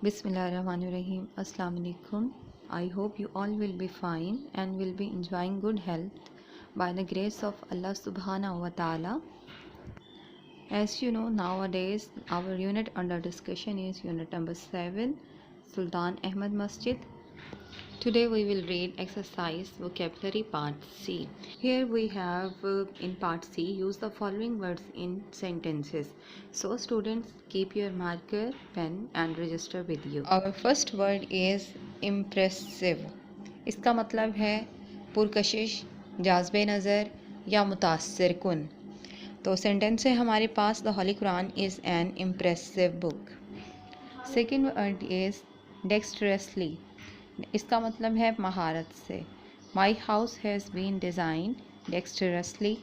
Bismillahirrahmanirrahim. Assalamu alaikum. I hope you all will be fine and will be enjoying good health by the grace of Allah subhanahu wa ta'ala. As you know, nowadays our unit under discussion is unit number 7, Sultan Ahmad Masjid. Today we will read exercise vocabulary part C. Here we have in part C, use the following words in sentences. So students, keep your marker, pen and register with you. Our first word is impressive. इसका मतलब है पुरकशिश, जाज़बे नज़र या मुतासिर कुन। तो sentence है हमारे पास, the holy Quran is an impressive book. Second word is dexterously. इसका मतलब है महारत से। My house has been designed dexterously.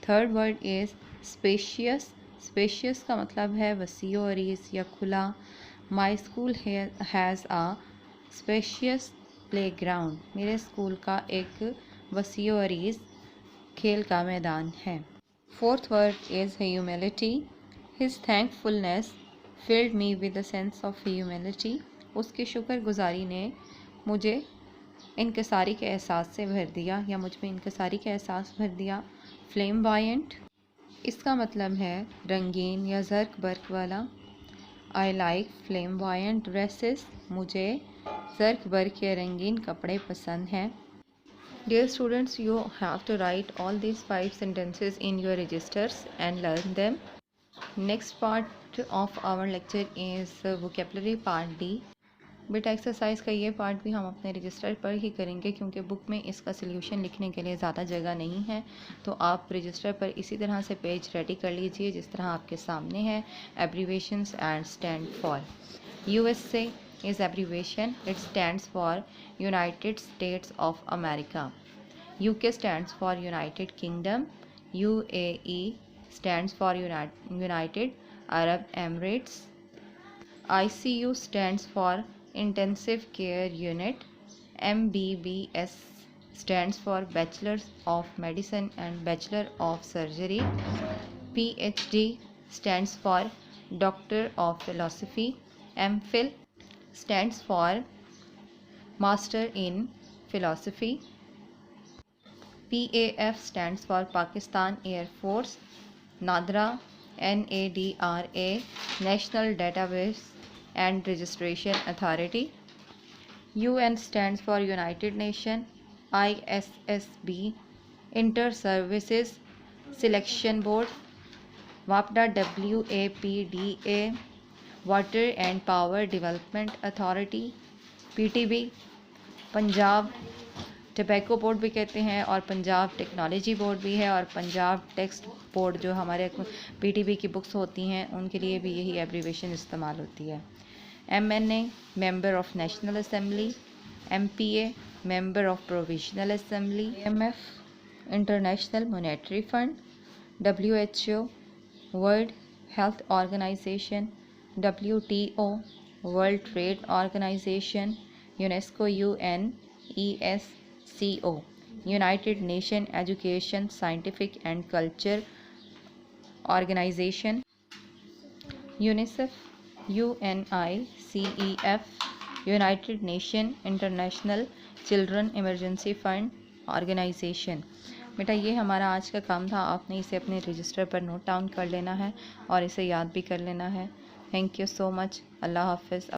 Third word is spacious. Spacious का मतलब है वसी और अरीज़ या खुला। My school has a spacious playground. मेरे स्कूल का एक वसी और अरीज़ खेल का मैदान है। Fourth word is humility. His thankfulness filled me with a sense of humility. उसकी शुक्रगुजारी ने मुझे इनकसारी के एहसास से भर दिया या मुझ में इनकसारी का एहसास भर दिया। फ्लेमवायंट, इसका मतलब है रंगीन या ज़र्क बर्क वाला। I like flamboyant dresses. मुझे ज़र्क बर्क या रंगीन कपड़े पसंद हैं। Dear students, you have to write all these 5 sentences in your registers and learn them. Next part of our lecture is vocabulary part D. बेटा एक्सरसाइज का ये पार्ट भी हम अपने रजिस्टर पर ही करेंगे क्योंकि बुक में इसका सल्यूशन लिखने के लिए ज़्यादा जगह नहीं है। तो आप रजिस्टर पर इसी तरह से पेज रेडी कर लीजिए जिस तरह आपके सामने है। Abbreviations and stand for. USA is abbreviation. It stands for United States of America. UK stands for United Kingdom. UAE stands for United Arab Emirates. ICU stands for Intensive Care Unit. MBBS stands for Bachelor of Medicine and Bachelor of Surgery. PhD stands for Doctor of Philosophy. MPhil stands for Master in Philosophy. PAF stands for Pakistan Air Force. NADRA, NADRA, National Database and Registration Authority. UN stands for United Nations. ISSB, Inter-Services Selection Board. WAPDA, WAPDA, Water and Power Development Authority. PTB, Punjab tobacco board भी कहते हैं और Punjab technology board भी है, और Punjab text board जो हमारे PTB की बुक्स होती हैं उनके लिए भी यही एब्रीवेशन इस्तेमाल होती है। MNA, member of national assembly. MPA, member of provisional assembly. IMF, international monetary fund. WHO, world health organisation. WTO, world trade organisation. UNESCO, UNESCO, United nation education scientific and culture organisation. UNICEF, UNICEF, United nation international children emergency fund organisation. बेटा ये हमारा आज का काम था, आपने इसे अपने रजिस्टर पर नोट डाउन कर लेना है और इसे याद भी कर लेना है। Thank you so much. अल्लाह हाफिज़।